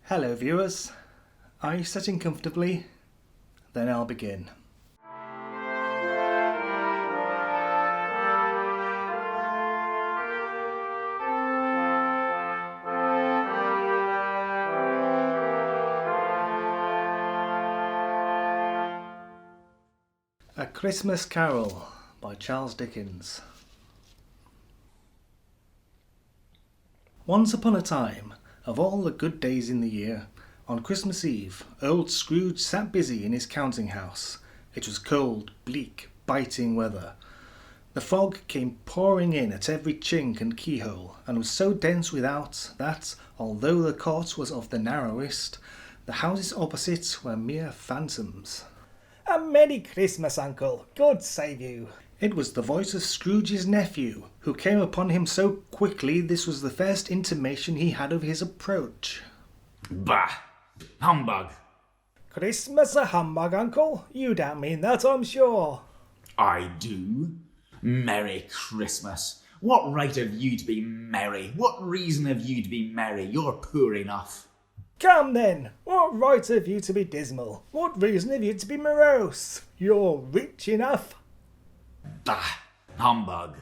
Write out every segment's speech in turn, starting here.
Hello viewers, are you sitting comfortably? Then I'll begin. A Christmas Carol by Charles Dickens. Once upon a time, of all the good days in the year, on Christmas Eve, old Scrooge sat busy in his counting house. It was cold, bleak, biting weather. The fog came pouring in at every chink and keyhole, and was so dense without that, although the court was of the narrowest, the houses opposite were mere phantoms. "A Merry Christmas, Uncle. God save you." It was the voice of Scrooge's nephew, who came upon him so quickly this was the first intimation he had of his approach. Bah! Humbug! "Christmas a humbug, Uncle? You don't mean that, I'm sure." I do. Merry Christmas. What right have you to be merry? What reason have you to be merry? You're poor enough. Come then, what right have you to be dismal? What reason have you to be morose? You're rich enough. Bah! Humbug!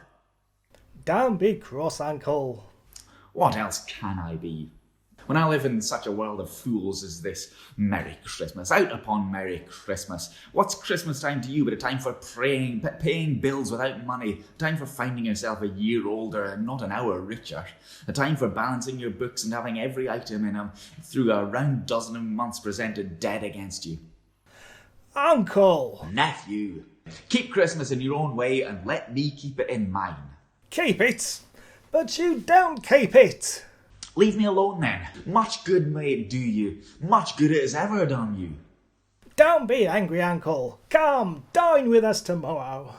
Don't be cross, Uncle. What else can I be? When I live in such a world of fools as this, Merry Christmas, out upon Merry Christmas. What's Christmas time to you but a time for paying bills without money, a time for finding yourself a year older and not an hour richer, a time for balancing your books and having every item in them through a round dozen of months presented dead against you. Uncle! Nephew, keep Christmas in your own way and let me keep it in mine. Keep it, but you don't keep it. Leave me alone then. Much good may it do you. Much good it has ever done you. Don't be angry, Uncle. Come, dine with us tomorrow.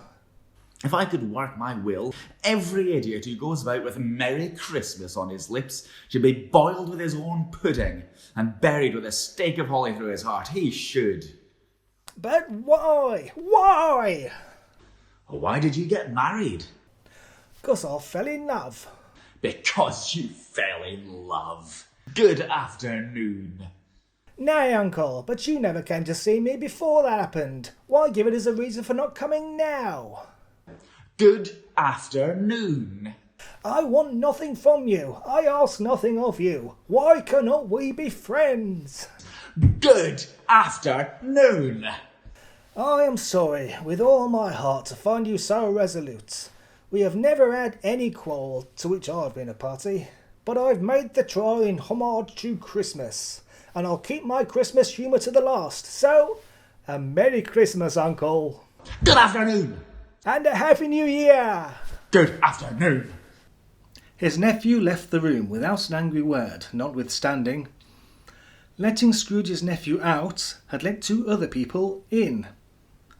If I could work my will, every idiot who goes about with Merry Christmas on his lips should be boiled with his own pudding and buried with a stake of holly through his heart. He should. But why? Why? Why did you get married? 'Cause I fell in love. Because you fell in love. Good afternoon. Nay, Uncle, but you never came to see me before that happened. Why give it as a reason for not coming now? Good afternoon. I want nothing from you. I ask nothing of you. Why cannot we be friends? Good afternoon. I am sorry, with all my heart, to find you so resolute. We have never had any quarrel to which I've been a party, but I've made the trial in homage to Christmas, and I'll keep my Christmas humour to the last. So, a Merry Christmas, Uncle. Good afternoon. And a Happy New Year. Good afternoon. His nephew left the room without an angry word, notwithstanding. Letting Scrooge's nephew out had let two other people in.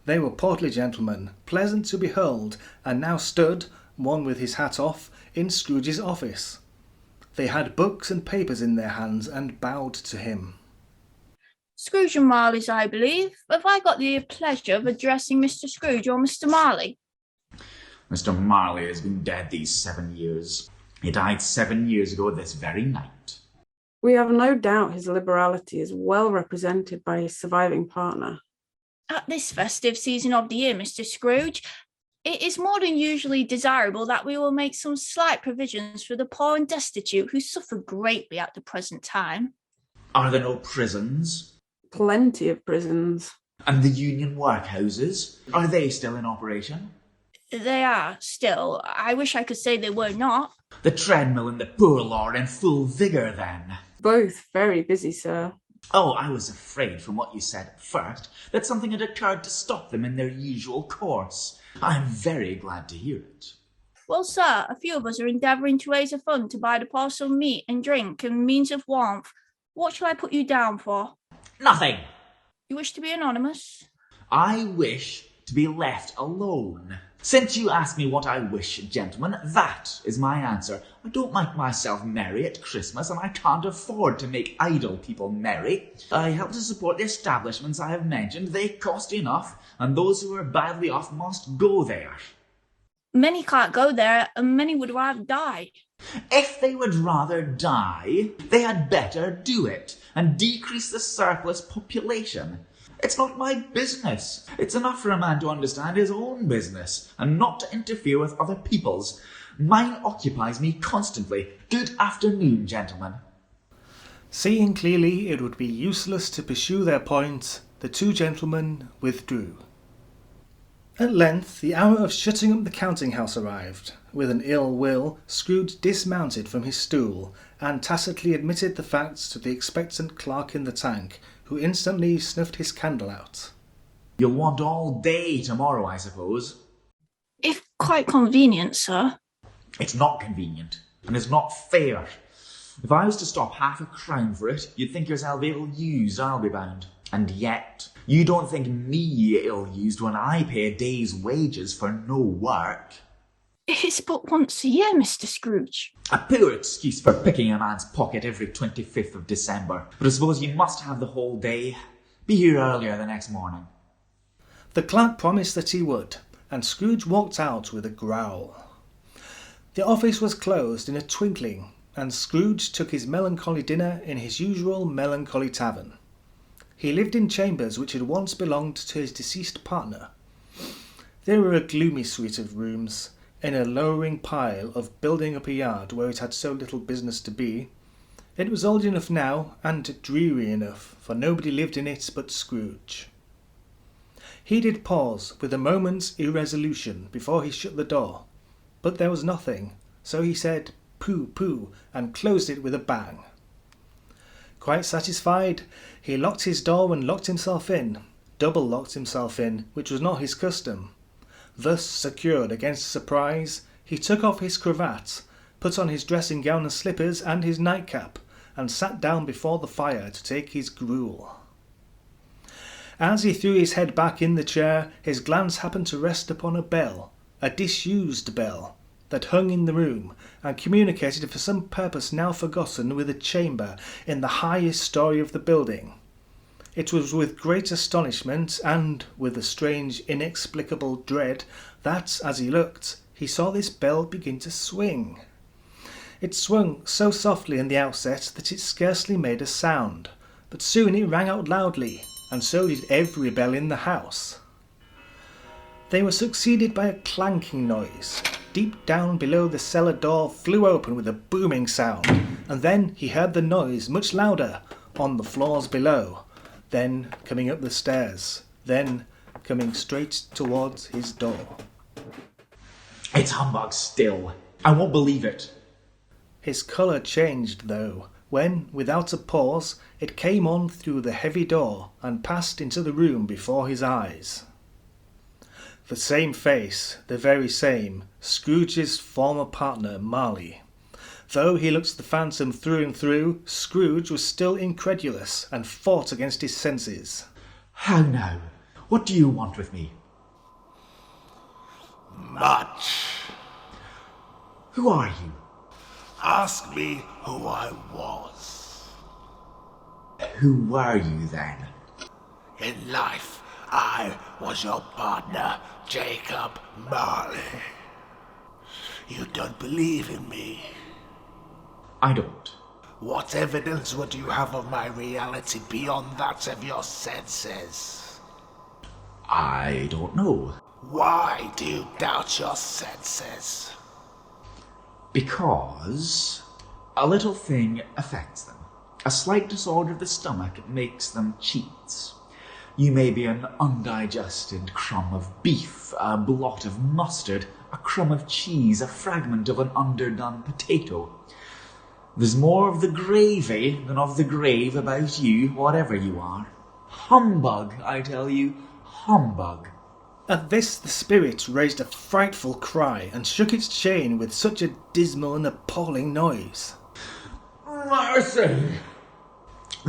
They were portly gentlemen, pleasant to behold, and now stood, one with his hat off, in Scrooge's office. They had books and papers in their hands and bowed to him. Scrooge and Marley's, I believe. Have I got the pleasure of addressing Mr. Scrooge or Mr. Marley? Mr. Marley has been dead these 7 years. He died 7 years ago this very night. We have no doubt his liberality is well represented by his surviving partner. At this festive season of the year, Mr. Scrooge, it is more than usually desirable that we will make some slight provisions for the poor and destitute who suffer greatly at the present time. Are there no prisons? Plenty of prisons. And the union workhouses? Are they still in operation? They are still. I wish I could say they were not. The treadmill and the poor law are in full vigour then? Both very busy, sir. Oh, I was afraid from what you said at first that something had occurred to stop them in their usual course. I am very glad to hear it. Well, sir, a few of us are endeavouring to raise a fund to buy the parcel meat and drink and means of warmth. What shall I put you down for? Nothing. You wish to be anonymous? I wish to be left alone. Since you ask me what I wish, gentlemen, that is my answer. I don't make myself merry at Christmas, and I can't afford to make idle people merry. I help to support the establishments I have mentioned. They cost enough, and those who are badly off must go there. Many can't go there, and many would rather die. If they would rather die, they had better do it and decrease the surplus population. It's not my business. It's enough for a man to understand his own business and not to interfere with other people's. Mine occupies me constantly. Good afternoon, gentlemen. Seeing clearly it would be useless to pursue their point, the two gentlemen withdrew. At length the hour of shutting up the counting-house arrived. With an ill will, Scrooge dismounted from his stool, and tacitly admitted the facts to the expectant clerk in the tank, who instantly snuffed his candle out. You'll want all day tomorrow, I suppose. If quite convenient, sir. It's not convenient, and it's not fair. If I was to stop half a crown for it, you'd think yourself ill-used, I'll be bound. And yet, you don't think me ill-used when I pay a day's wages for no work. It's but once a year, Mr. Scrooge. A poor excuse for picking a man's pocket every 25th of December. But I suppose you must have the whole day. Be here earlier the next morning. The clerk promised that he would, and Scrooge walked out with a growl. The office was closed in a twinkling, and Scrooge took his melancholy dinner in his usual melancholy tavern. He lived in chambers which had once belonged to his deceased partner. They were a gloomy suite of rooms, in a lowering pile of building up a yard where it had so little business to be. It was old enough now, and dreary enough, for nobody lived in it but Scrooge. He did pause with a moment's irresolution before he shut the door, but there was nothing, so he said "Pooh, pooh," and closed it with a bang. Quite satisfied, he locked his door and locked himself in, double locked himself in, which was not his custom. Thus secured against surprise, he took off his cravat, put on his dressing gown and slippers and his nightcap, and sat down before the fire to take his gruel. As he threw his head back in the chair, his glance happened to rest upon a bell, a disused bell, that hung in the room, and communicated for some purpose now forgotten with a chamber in the highest story of the building. It was with great astonishment, and with a strange inexplicable dread, that, as he looked, he saw this bell begin to swing. It swung so softly in the outset that it scarcely made a sound, but soon it rang out loudly, and so did every bell in the house. They were succeeded by a clanking noise. Deep down below the cellar door flew open with a booming sound, and then he heard the noise much louder on the floors below, then coming up the stairs, then coming straight towards his door. It's humbug still. I won't believe it. His colour changed, though, when, without a pause, it came on through the heavy door and passed into the room before his eyes. The same face, the very same, Scrooge's former partner, Marley. Though he looked the phantom through and through, Scrooge was still incredulous and fought against his senses. How now? What do you want with me? Much. Who are you? Ask me who I was. Who were you then? In life, I was your partner, Jacob Marley. You don't believe in me. I don't. What evidence would you have of my reality beyond that of your senses? I don't know. Why do you doubt your senses? Because a little thing affects them. A slight disorder of the stomach makes them cheats. You may be an undigested crumb of beef, a blot of mustard, a crumb of cheese, a fragment of an underdone potato. There's more of the gravy than of the grave about you, whatever you are. Humbug, I tell you, humbug. At this the spirit raised a frightful cry and shook its chain with such a dismal and appalling noise. Mercy!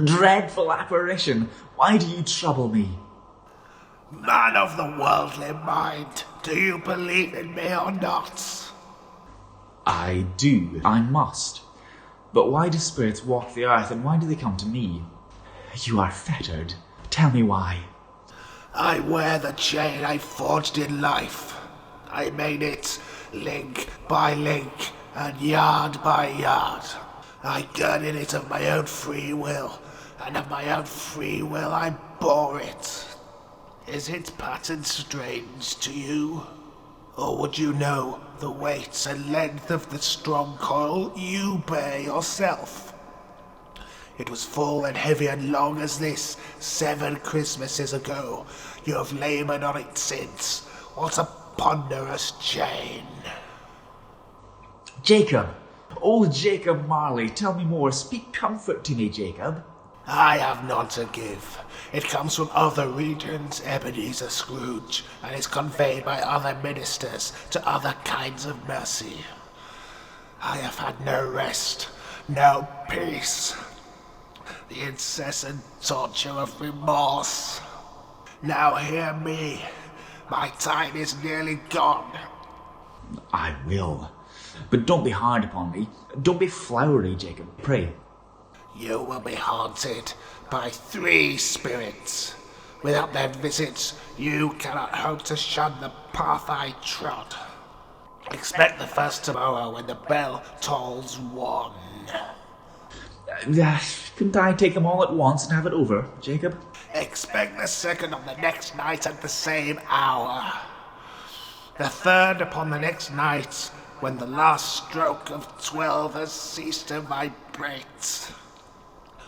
Dreadful apparition, why do you trouble me? Man of the worldly mind, do you believe in me or not? I do, I must. But why do spirits walk the earth, and why do they come to me? You are fettered. Tell me why. I wear the chain I forged in life. I made it link by link, and yard by yard. I girded it of my own free will, and of my own free will I bore it. Is its pattern strange to you? Or would you know the weight and length of the strong coil you bear yourself? It was full and heavy and long as this 7 Christmases ago. You have laboured on it since. What a ponderous chain. Jacob! Oh, Jacob Marley, tell me more. Speak comfort to me, Jacob. I have none to give. It comes from other regions, Ebenezer Scrooge, and is conveyed by other ministers to other kinds of mercy. I have had no rest, no peace. The incessant torture of remorse. Now hear me. My time is nearly gone. I will. But don't be hard upon me. Don't be flowery, Jacob, pray. You will be haunted by 3 spirits. Without their visits, you cannot hope to shun the path I trod. Expect the first tomorrow when the bell tolls 1. Couldn't I take them all at once and have it over, Jacob? Expect the second on the next night at the same hour. The third upon the next night when the last stroke of 12 has ceased to vibrate.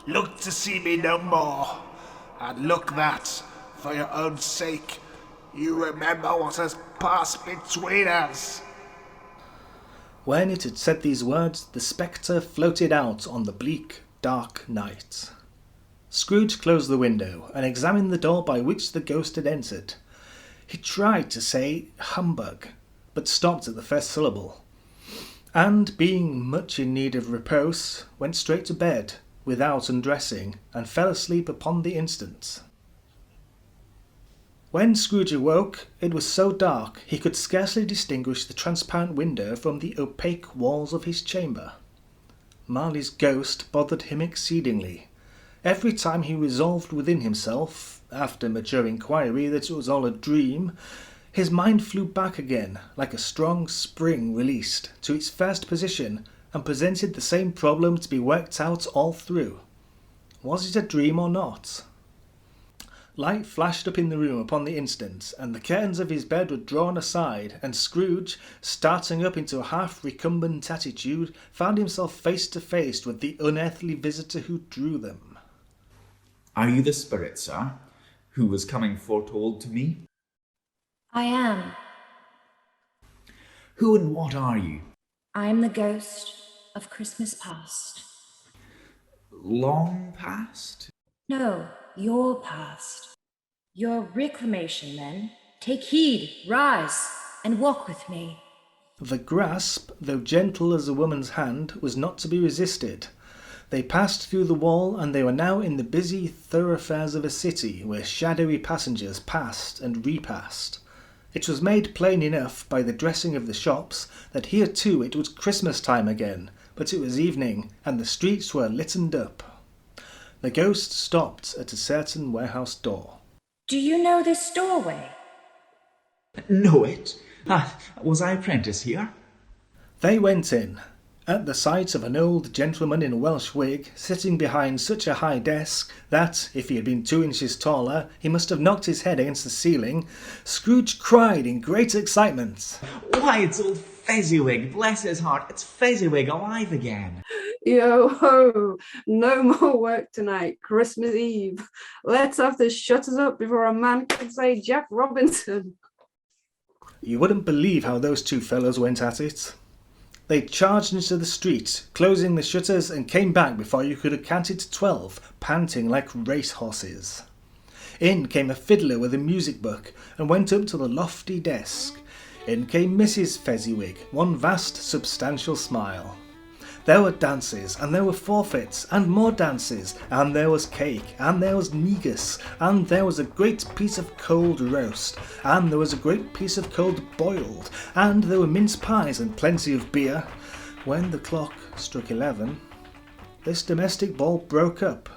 Look to see me no more, and look that, for your own sake, you remember what has passed between us. When it had said these words, the spectre floated out on the bleak, dark night. Scrooge closed the window and examined the door by which the ghost had entered. He tried to say humbug, but stopped at the first syllable, and, being much in need of repose, went straight to bed, without undressing, and fell asleep upon the instant. When Scrooge awoke, it was so dark he could scarcely distinguish the transparent window from the opaque walls of his chamber. Marley's ghost bothered him exceedingly. Every time he resolved within himself, after mature inquiry, that it was all a dream, his mind flew back again, like a strong spring released, to its first position, and presented the same problem to be worked out all through. Was it a dream or not? Light flashed up in the room upon the instant, and the curtains of his bed were drawn aside, and Scrooge, starting up into a half-recumbent attitude, found himself face to face with the unearthly visitor who drew them. Are you the spirit, sir, who was coming foretold to me? I am. Who and what are you? I am the ghost of Christmas past. Long past? No, your past. Your reclamation, then. Take heed, rise, and walk with me. The grasp, though gentle as a woman's hand, was not to be resisted. They passed through the wall, and they were now in the busy thoroughfares of a city, where shadowy passengers passed and repassed. It was made plain enough by the dressing of the shops that here too it was Christmas time again, but it was evening, and the streets were lightened up. The ghost stopped at a certain warehouse door. Do you know this doorway? Know it? Was I apprentice here? They went in. At the sight of an old gentleman in a Welsh wig, sitting behind such a high desk that, if he had been 2 inches taller, he must have knocked his head against the ceiling, Scrooge cried in great excitement. Why, it's old Fezziwig, bless his heart, it's Fezziwig alive again. Yo ho! No more work tonight. Christmas Eve. Let's have the shutters up before a man can say Jack Robinson. You wouldn't believe how those 2 fellows went at it. They charged into the street, closing the shutters, and came back before you could have counted to 12, panting like racehorses. In came a fiddler with a music book, and went up to the lofty desk. In came Mrs. Fezziwig, one vast substantial smile. There were dances, and there were forfeits, and more dances, and there was cake, and there was negus, and there was a great piece of cold roast, and there was a great piece of cold boiled, and there were mince pies and plenty of beer. When the clock struck 11, this domestic ball broke up.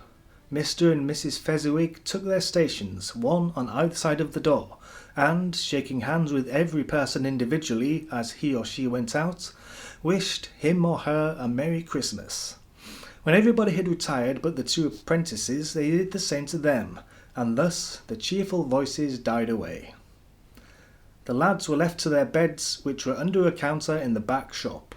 Mr. and Mrs. Fezziwig took their stations, one on either side of the door, and, shaking hands with every person individually as he or she went out, wished him or her a Merry Christmas. When everybody had retired but the two apprentices, they did the same to them, and thus the cheerful voices died away. The lads were left to their beds, which were under a counter in the back shop.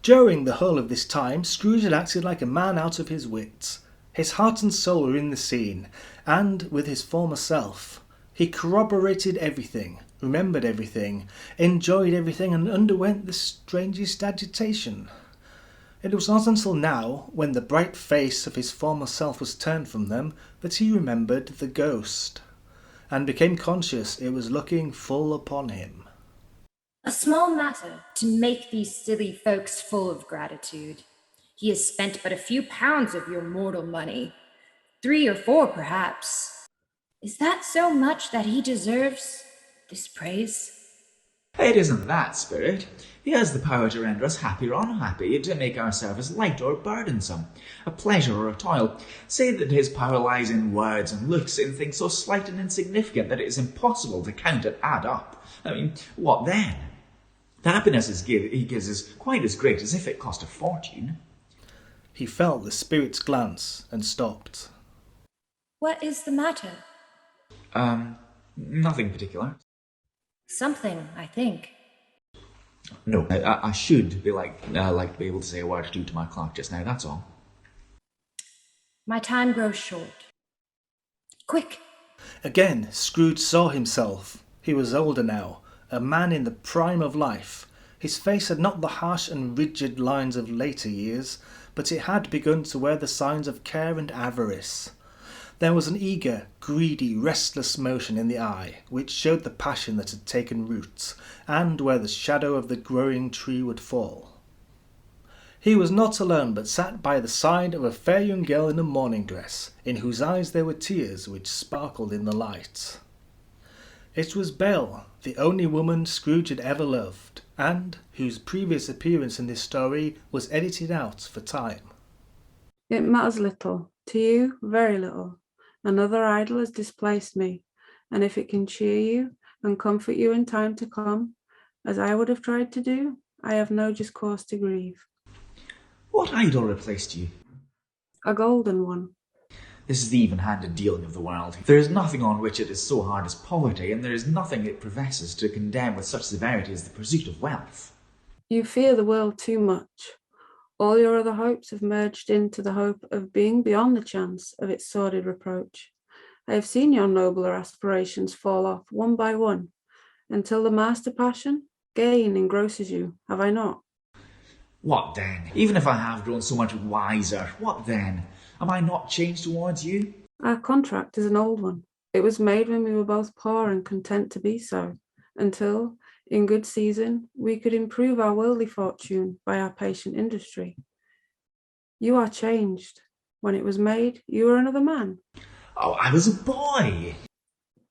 During the whole of this time, Scrooge had acted like a man out of his wits. His heart and soul were in the scene, and with his former self. He corroborated everything, remembered everything, enjoyed everything, and underwent the strangest agitation. It was not until now, when the bright face of his former self was turned from them, that he remembered the ghost, and became conscious it was looking full upon him. A small matter to make these silly folks full of gratitude. He has spent but a few pounds of your mortal money, 3 or 4 perhaps. Is that so much that he deserves this praise? It isn't that, Spirit. He has the power to render us happy or unhappy, to make our service light or burdensome, a pleasure or a toil. Say that his power lies in words and looks, in things so slight and insignificant that it is impossible to count and add up. I mean, what then? The happiness he gives is quite as great as if it cost a fortune. He felt the Spirit's glance and stopped. What is the matter? Nothing particular. Something, I think. No, I should be like to be able to say a word or two to my clerk just now, that's all. My time grows short. Quick! Again, Scrooge saw himself. He was older now, a man in the prime of life. His face had not the harsh and rigid lines of later years, but it had begun to wear the signs of care and avarice. There was an eager, greedy, restless motion in the eye, which showed the passion that had taken root, and where the shadow of the growing tree would fall. He was not alone, but sat by the side of a fair young girl in a morning dress, in whose eyes there were tears which sparkled in the light. It was Belle, the only woman Scrooge had ever loved, and whose previous appearance in this story was edited out for time. It matters little. To you, very little. Another idol has displaced me, and if it can cheer you and comfort you in time to come, as I would have tried to do, I have no just cause to grieve. What idol replaced you? A golden one. This is the even-handed dealing of the world. There is nothing on which it is so hard as poverty, and there is nothing it professes to condemn with such severity as the pursuit of wealth. You fear the world too much. All your other hopes have merged into the hope of being beyond the chance of its sordid reproach. I have seen your nobler aspirations fall off one by one, until the master passion, gain, engrosses you, have I not? What then? Even if I have grown so much wiser, what then? Am I not changed towards you? Our contract is an old one. It was made when we were both poor and content to be so, until, in good season, we could improve our worldly fortune by our patient industry. You are changed. When it was made, you were another man. Oh, I was a boy.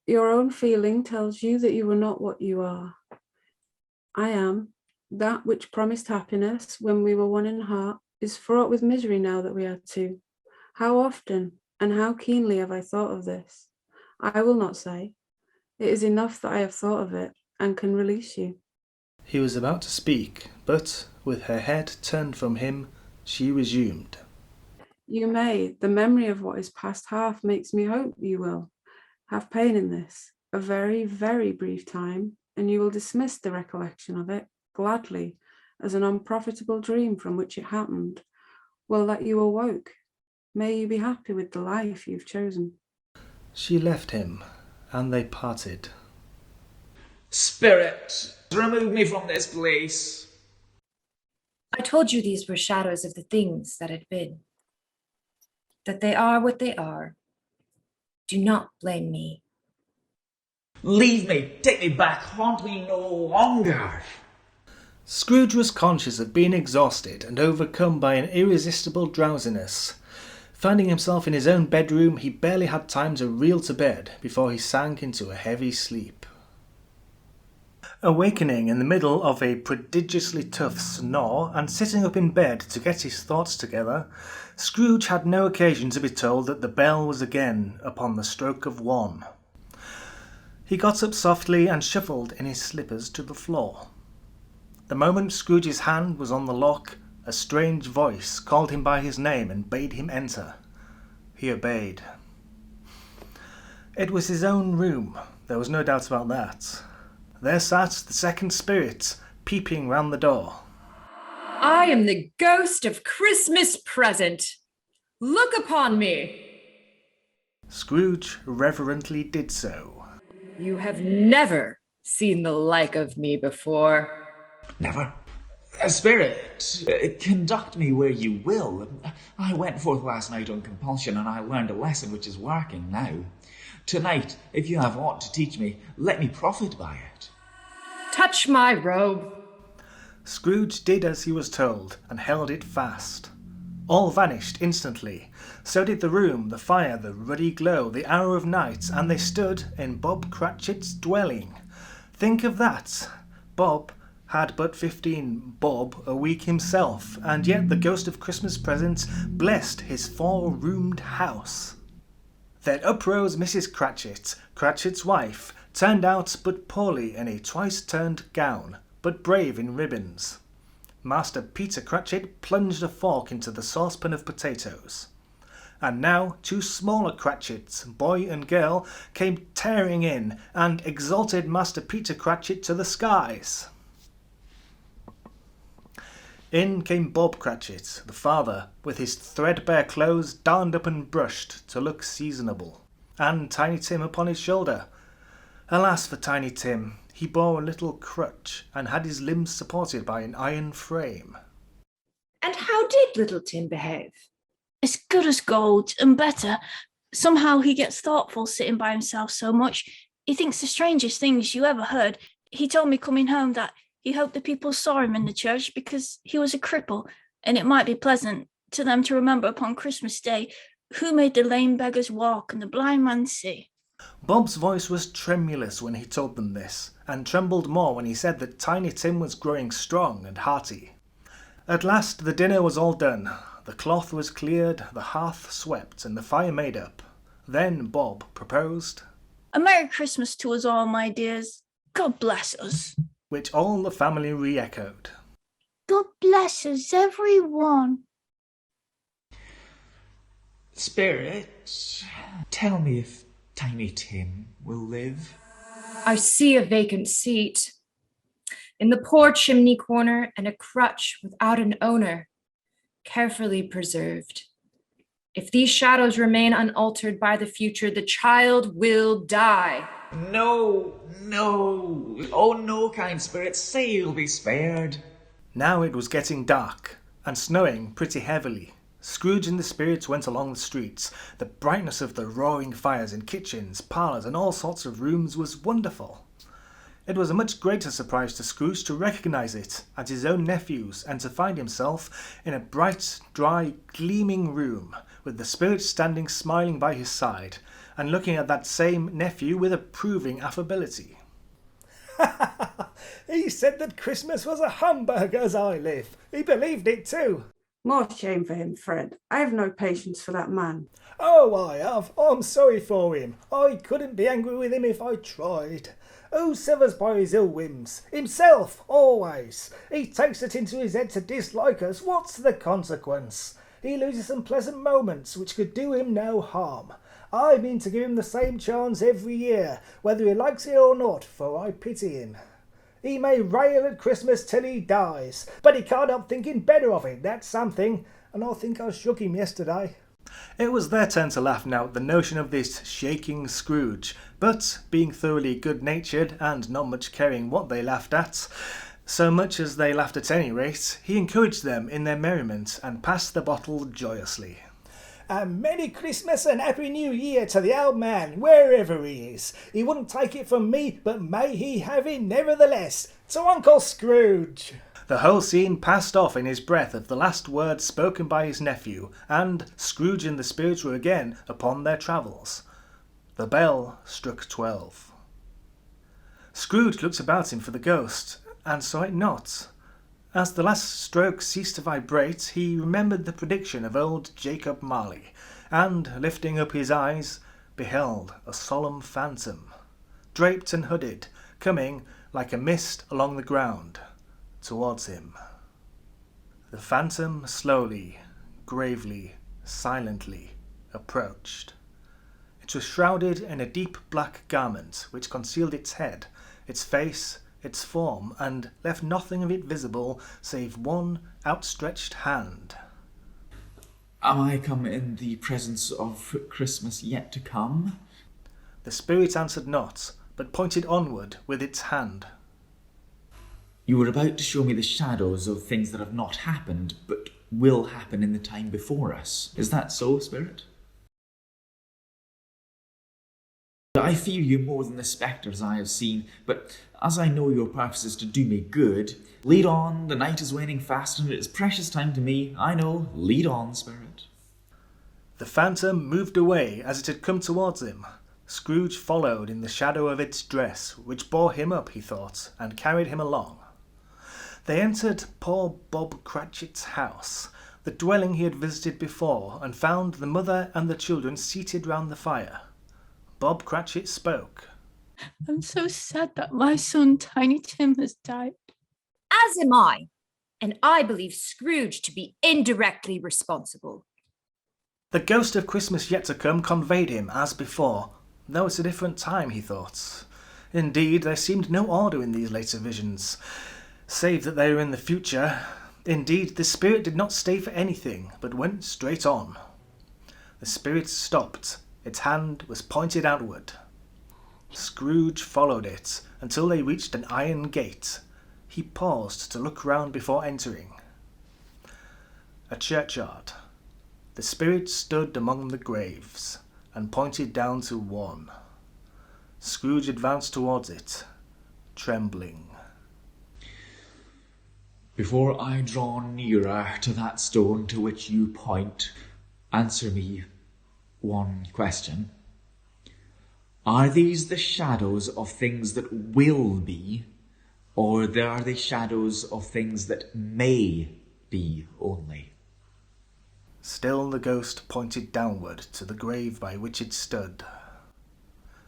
Your own feeling tells you that you are not what you are. I am. That which promised happiness when we were one in heart is fraught with misery now that we are two. How often and how keenly have I thought of this? I will not say. It is enough that I have thought of it and can release you. He was about to speak, but, with her head turned from him, she resumed. You may. The memory of what is past half makes me hope you will have pain in this, a very, very brief time, and you will dismiss the recollection of it gladly as an unprofitable dream from which it happened. Well, that you awoke. May you be happy with the life you've chosen. She left him, and they parted. Spirit, remove me from this place. I told you these were shadows of the things that had been, that they are what they are. Do not blame me. Leave me, take me back, haunt me no longer. Scrooge was conscious of being exhausted and overcome by an irresistible drowsiness. Finding himself in his own bedroom, he barely had time to reel to bed before he sank into a heavy sleep. Awakening in the middle of a prodigiously tough snore and sitting up in bed to get his thoughts together, Scrooge had no occasion to be told that the bell was again upon the stroke of 1. He got up softly and shuffled in his slippers to the floor. The moment Scrooge's hand was on the lock, a strange voice called him by his name and bade him enter. He obeyed. It was his own room, there was no doubt about that. There sat the second spirit, peeping round the door. I am the ghost of Christmas present. Look upon me. Scrooge reverently did so. You have never seen the like of me before. Never. Spirit, conduct me where you will. I went forth last night on compulsion, and I learned a lesson which is working now. Tonight, if you have aught to teach me, let me profit by it. Touch my robe. Scrooge did as he was told, and held it fast. All vanished instantly. So did the room, the fire, the ruddy glow, the hour of night, and they stood in Bob Cratchit's dwelling. Think of that! Bob had but 15 bob a week himself, and yet the ghost of Christmas presents blessed his 4-roomed house. Then uprose Mrs. Cratchit, Cratchit's wife, turned out but poorly in a twice-turned gown, but brave in ribbons. Master Peter Cratchit plunged a fork into the saucepan of potatoes. And now 2 smaller Cratchits, boy and girl, came tearing in, and exalted Master Peter Cratchit to the skies. In came Bob Cratchit, the father, with his threadbare clothes darned up and brushed to look seasonable, and Tiny Tim upon his shoulder. Alas for Tiny Tim, he bore a little crutch, and had his limbs supported by an iron frame. And how did little Tim behave? As good as gold, and better. Somehow he gets thoughtful sitting by himself so much. He thinks the strangest things you ever heard. He told me coming home that he hoped the people saw him in the church because he was a cripple, and it might be pleasant to them to remember upon Christmas Day who made the lame beggars walk and the blind man see. Bob's voice was tremulous when he told them this, and trembled more when he said that Tiny Tim was growing strong and hearty. At last the dinner was all done. The cloth was cleared, the hearth swept, and the fire made up. Then Bob proposed, A Merry Christmas to us all, my dears. God bless us. which all the family re-echoed. God bless us, every one. Spirit, tell me if Tiny Tim will live. I see a vacant seat in the poor chimney corner, and a crutch without an owner, carefully preserved. If these shadows remain unaltered by the future, the child will die. No, no. Oh, no, kind spirit, say you'll be spared. Now it was getting dark, and snowing pretty heavily. Scrooge and the spirits went along the streets. The brightness of the roaring fires in kitchens, parlours, and all sorts of rooms was wonderful. It was a much greater surprise to Scrooge to recognise it as his own nephew's, and to find himself in a bright, dry, gleaming room, with the spirit standing smiling by his side, and looking at that same nephew with approving affability. He said that Christmas was a humbug as I live. He believed it too. More shame for him, Fred. I have no patience for that man. Oh, I have. I'm sorry for him. I couldn't be angry with him if I tried. Who suffers by his ill whims? Himself, always. He takes it into his head to dislike us. What's the consequence? He loses some pleasant moments which could do him no harm. I mean to give him the same chance every year, whether he likes it or not, for I pity him. He may rail at Christmas till he dies, but he can't help thinking better of it, that's something, and I think I shook him yesterday. It was their turn to laugh now at the notion of this shaking Scrooge, but being thoroughly good-natured and not much caring what they laughed at, so much as they laughed at any rate, he encouraged them in their merriment and passed the bottle joyously. A Merry Christmas and Happy New Year to the old man, wherever he is. He wouldn't take it from me, but may he have it nevertheless. To Uncle Scrooge. The whole scene passed off in his breath of the last words spoken by his nephew, and Scrooge and the spirits were again upon their travels. The bell struck 12. Scrooge looked about him for the ghost, and saw it not. As the last stroke ceased to vibrate, he remembered the prediction of old Jacob Marley, and, lifting up his eyes, beheld a solemn phantom, draped and hooded, coming, like a mist along the ground, towards him. The phantom slowly, gravely, silently approached. It was shrouded in a deep black garment which concealed its head, its face, its form, and left nothing of it visible save one outstretched hand. Am I come in the presence of Christmas yet to come? The spirit answered not, but pointed onward with its hand. You were about to show me the shadows of things that have not happened, but will happen in the time before us. Is that so, Spirit? I fear you more than the spectres I have seen, but as I know your purpose is to do me good, lead on, the night is waning fast and it is precious time to me, I know, lead on, Spirit. The phantom moved away as it had come towards him. Scrooge followed in the shadow of its dress, which bore him up, he thought, and carried him along. They entered poor Bob Cratchit's house, the dwelling he had visited before, and found the mother and the children seated round the fire. Bob Cratchit spoke. I'm so sad that my son Tiny Tim has died. As am I, and I believe Scrooge to be indirectly responsible. The ghost of Christmas yet to come conveyed him as before, though it's a different time, he thought. Indeed, there seemed no order in these later visions, save that they were in the future. Indeed, the spirit did not stay for anything, but went straight on. The spirit stopped. Its hand was pointed outward. Scrooge followed it until they reached an iron gate. He paused to look round before entering. A churchyard. The spirit stood among the graves and pointed down to one. Scrooge advanced towards it, trembling. Before I draw nearer to that stone to which you point, answer me one question. Are these the shadows of things that will be, or are they shadows of things that may be only? Still the ghost pointed downward to the grave by which it stood.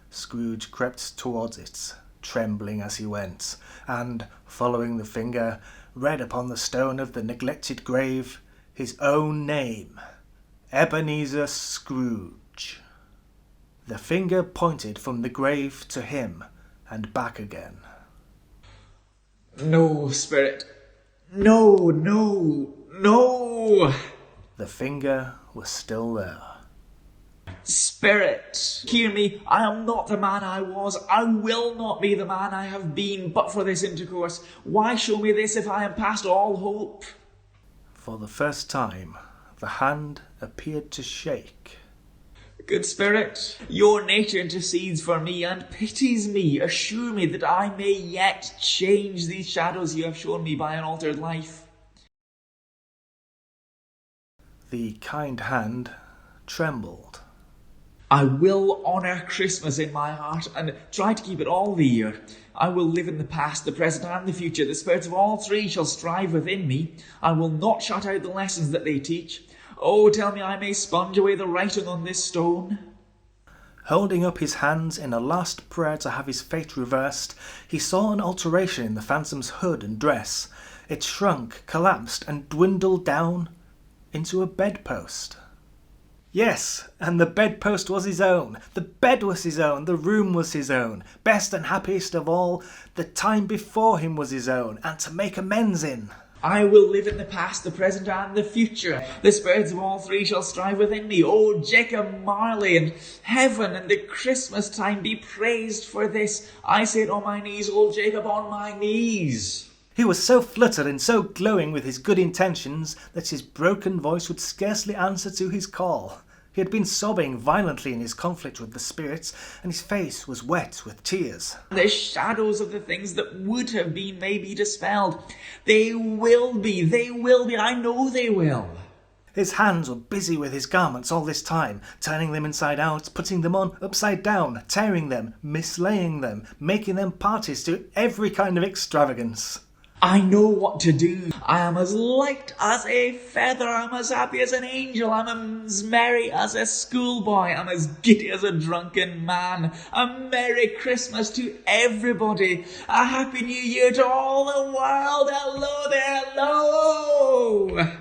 Scrooge crept towards it, trembling as he went, and, following the finger, read upon the stone of the neglected grave his own name, Ebenezer Scrooge. The finger pointed from the grave to him and back again. No, Spirit. No, no, no! The finger was still there. Spirit, hear me. I am not the man I was. I will not be the man I have been but for this intercourse. Why show me this if I am past all hope? For the first time, the hand appeared to shake. Good Spirit, your nature intercedes for me and pities me. Assure me that I may yet change these shadows you have shown me by an altered life. The kind hand trembled. I will honour Christmas in my heart and try to keep it all the year. I will live in the past, the present and the future. The spirits of all three shall strive within me. I will not shut out the lessons that they teach. Oh, tell me I may sponge away the writing on this stone. Holding up his hands in a last prayer to have his fate reversed, he saw an alteration in the phantom's hood and dress. It shrunk, collapsed, and dwindled down into a bedpost. Yes, and the bedpost was his own. The bed was his own. The room was his own. Best and happiest of all, the time before him was his own, and to make amends in. I will live in the past, the present and the future. The spirits of all three shall strive within me. Oh, Jacob Marley and heaven and the Christmas time be praised for this. I say it on my knees, old Jacob, on my knees. He was so fluttered and so glowing with his good intentions that his broken voice would scarcely answer to his call. He had been sobbing violently in his conflict with the spirits, and his face was wet with tears. The shadows of the things that would have been may be dispelled. They will be, I know they will. His hands were busy with his garments all this time, turning them inside out, putting them on upside down, tearing them, mislaying them, making them parties to every kind of extravagance. I know what to do. I am as light as a feather. I'm as happy as an angel. I'm as merry as a schoolboy. I'm as giddy as a drunken man. A Merry Christmas to everybody. A Happy New Year to all the world. Hello there, hello!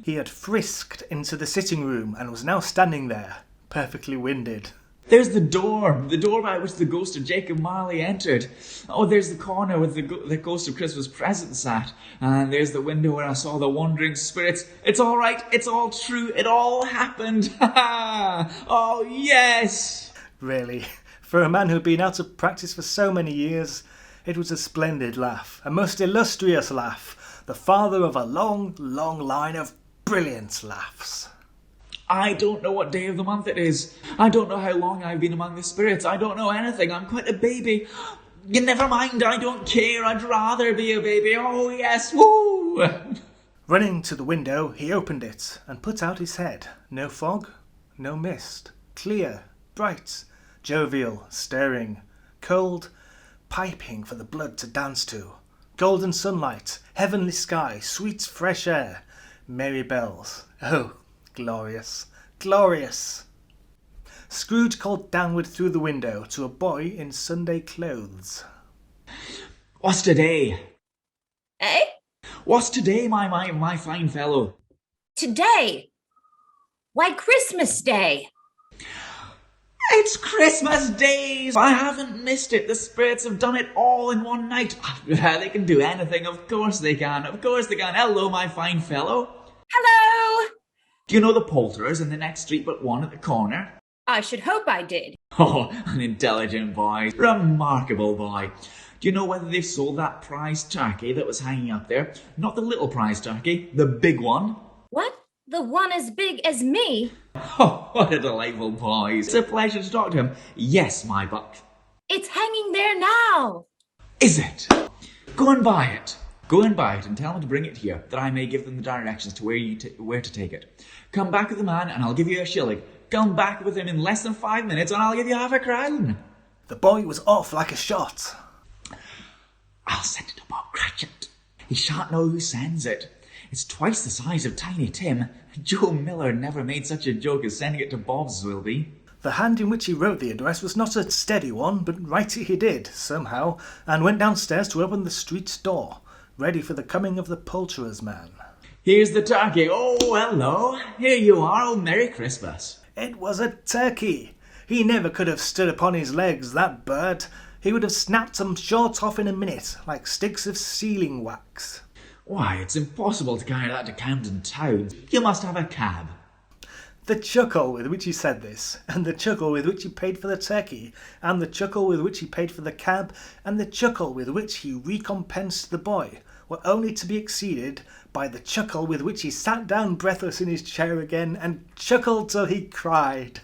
He had frisked into the sitting room and was now standing there, perfectly winded. There's the door by which the ghost of Jacob Marley entered. Oh, there's the corner with the ghost of Christmas presents at. And there's the window where I saw the wandering spirits. It's all right, it's all true, it all happened. Oh, yes! Really, for a man who'd been out of practice for so many years, it was a splendid laugh, a most illustrious laugh, the father of a long, long line of brilliant laughs. I don't know what day of the month it is. I don't know how long I've been among the spirits. I don't know anything. I'm quite a baby. Never mind, I don't care. I'd rather be a baby. Oh, yes, woo! Running to the window, he opened it and put out his head. No fog, no mist. Clear, bright, jovial, stirring, cold, piping for the blood to dance to. Golden sunlight, heavenly sky, sweet fresh air, merry bells. Oh, glorious, glorious! Scrooge called downward through the window to a boy in Sunday clothes. What's today? Eh? What's today, my fine fellow? Today? Why, Christmas Day. It's Christmas days! I haven't missed it. The spirits have done it all in one night. They can do anything. Of course they can. Of course they can. Hello, my fine fellow. Hello! Do you know the poulterers in the next street but one at the corner? I should hope I did. Oh, an intelligent boy. Remarkable boy. Do you know whether they've sold that prize turkey that was hanging up there? Not the little prize turkey, the big one. What? The one as big as me? Oh, what a delightful boy. It's a pleasure to talk to him. Yes, my buck. It's hanging there now. Is it? Go and buy it. Go and buy it and tell them to bring it here, that I may give them the directions to where to take it. Come back with the man and I'll give you a shilling. Come back with him in less than 5 minutes and I'll give you half a crown. The boy was off like a shot. I'll send it to Bob Cratchit. He shan't know who sends it. It's twice the size of Tiny Tim. Joe Miller never made such a joke as sending it to Bob's will be. The hand in which he wrote the address was not a steady one, but write it he did, somehow, and went downstairs to open the street's door, ready for the coming of the poulterer's man. Here's the turkey. Oh, hello. Here you are. Oh, Merry Christmas. It was a turkey. He never could have stood upon his legs, that bird. He would have snapped them short off in a minute, like sticks of sealing wax. Why, it's impossible to carry that to Camden Town. You must have a cab. The chuckle with which he said this, and the chuckle with which he paid for the turkey, and the chuckle with which he paid for the cab, and the chuckle with which he recompensed the boy, were only to be exceeded by the chuckle with which he sat down breathless in his chair again, and chuckled till he cried.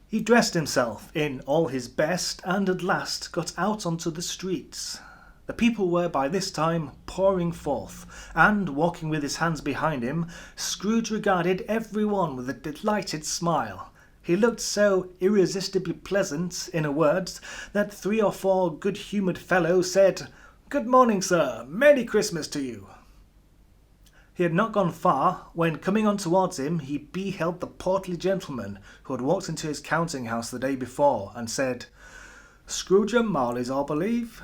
He dressed himself in all his best, and at last got out onto the streets. The people were by this time pouring forth, and, walking with his hands behind him, Scrooge regarded every one with a delighted smile. He looked so irresistibly pleasant, in a word, that 3 or 4 good-humoured fellows said, "Good morning, sir. Merry Christmas to you." He had not gone far, when, coming on towards him, he beheld the portly gentleman who had walked into his counting-house the day before, and said, "Scrooge and Marley's, I believe."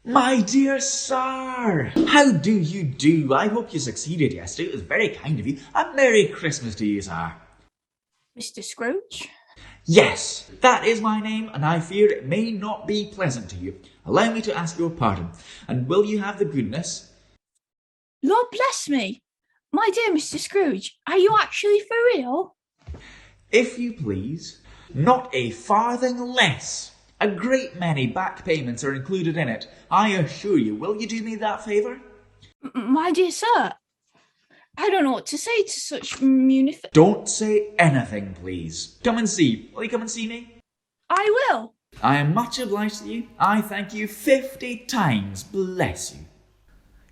My dear sir, how do you do? I hope you succeeded yesterday. It was very kind of you. A Merry Christmas to you, sir. Mr. Scrooge? Yes, that is my name, and I fear it may not be pleasant to you. Allow me to ask your pardon, and will you have the goodness... Lord bless me! My dear Mr. Scrooge, are you actually for real? If you please, not a farthing less. A great many back payments are included in it. I assure you, will you do me that favour? My dear sir, I don't know what to say to such Don't say anything, please. Come and see. Will you come and see me? I will. I am much obliged to you. I thank you 50 times. Bless you.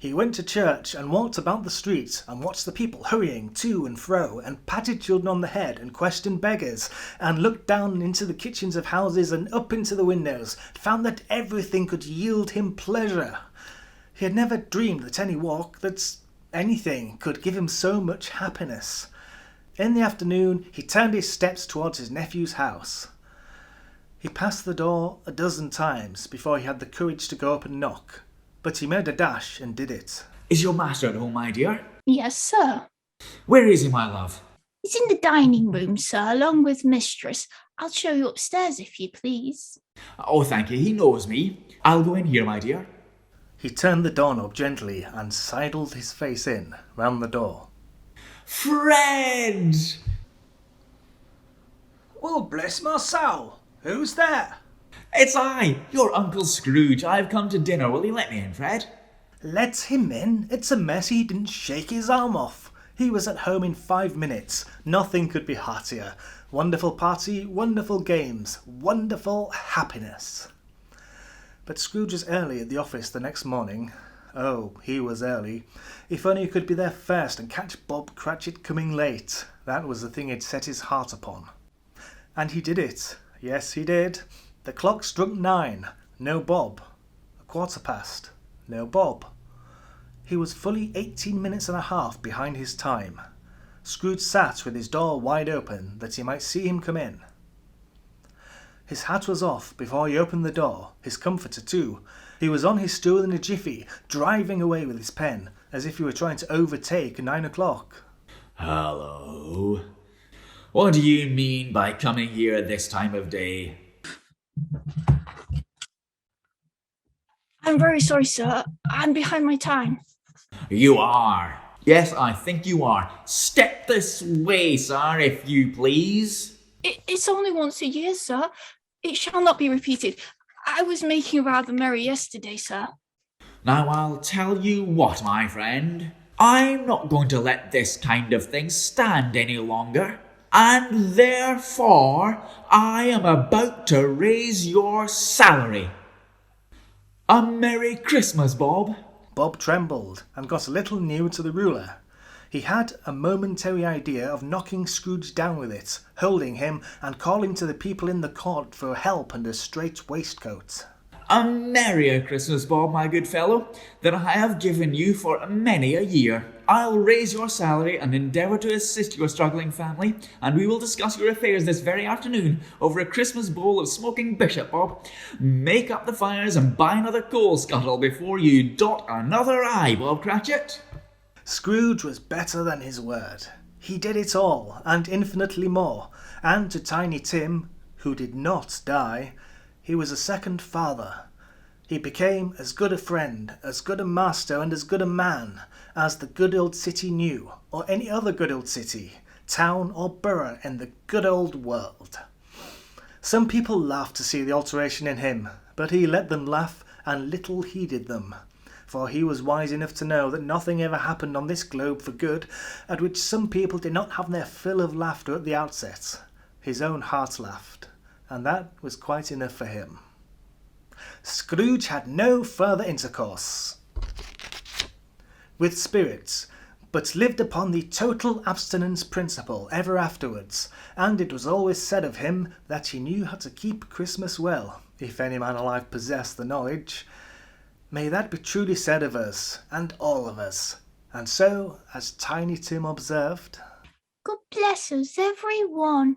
He went to church and walked about the street and watched the people hurrying to and fro and patted children on the head and questioned beggars and looked down into the kitchens of houses and up into the windows, found that everything could yield him pleasure. He had never dreamed that any walk, that anything could give him so much happiness. In the afternoon, he turned his steps towards his nephew's house. He passed the door a dozen times before he had the courage to go up and knock, but he made a dash and did it. Is your master at home, my dear? Yes, sir. Where is he, my love? He's in the dining room, sir, along with mistress. I'll show you upstairs, if you please. Oh, thank you. He knows me. I'll go in here, my dear. He turned the doorknob gently and sidled his face in, round the door. Fred! Oh, bless my soul! Who's there? It's I, your Uncle Scrooge. I've come to dinner. Will you let me in, Fred? Let him in? It's a mess he didn't shake his arm off. He was at home in 5 minutes. Nothing could be heartier. Wonderful party, wonderful games, wonderful happiness. But Scrooge was early at the office the next morning. Oh, he was early. If only he could be there first and catch Bob Cratchit coming late. That was the thing he'd set his heart upon. And he did it. Yes, he did. The clock struck 9. No Bob. 1:15. No Bob. He was fully 18 minutes and a half behind his time. Scrooge sat with his door wide open that he might see him come in. His hat was off before he opened the door, his comforter too. He was on his stool in a jiffy, driving away with his pen, as if he were trying to overtake 9 o'clock. Hello. What do you mean by coming here at this time of day? I'm very sorry, sir. I'm behind my time. You are. Yes, I think you are. Step this way, sir, if you please. It's only once a year, sir. It shall not be repeated. I was making rather merry yesterday, sir. Now, I'll tell you what, my friend. I'm not going to let this kind of thing stand any longer. And therefore, I am about to raise your salary. A Merry Christmas, Bob. Bob trembled and got a little nearer to the ruler. He had a momentary idea of knocking Scrooge down with it, holding him and calling to the people in the court for help and a straight waistcoat. A merrier Christmas, Bob, my good fellow, than I have given you for many a year. I'll raise your salary and endeavour to assist your struggling family, and we will discuss your affairs this very afternoon over a Christmas bowl of smoking bishop, Bob. Make up the fires and buy another coal scuttle before you dot another I, Bob Cratchit. Scrooge was better than his word. He did it all, and infinitely more, and to Tiny Tim, who did not die, he was a second father. He became as good a friend, as good a master, and as good a man as the good old city knew, or any other good old city, town or borough in the good old world. Some people laughed to see the alteration in him, but he let them laugh and little heeded them, for he was wise enough to know that nothing ever happened on this globe for good at which some people did not have their fill of laughter at the outset. His own heart laughed, and that was quite enough for him. Scrooge had no further intercourse with spirits, but lived upon the total abstinence principle ever afterwards, and it was always said of him that he knew how to keep Christmas well, if any man alive possessed the knowledge. May that be truly said of us, and all of us. And so, as Tiny Tim observed, God bless us, every one.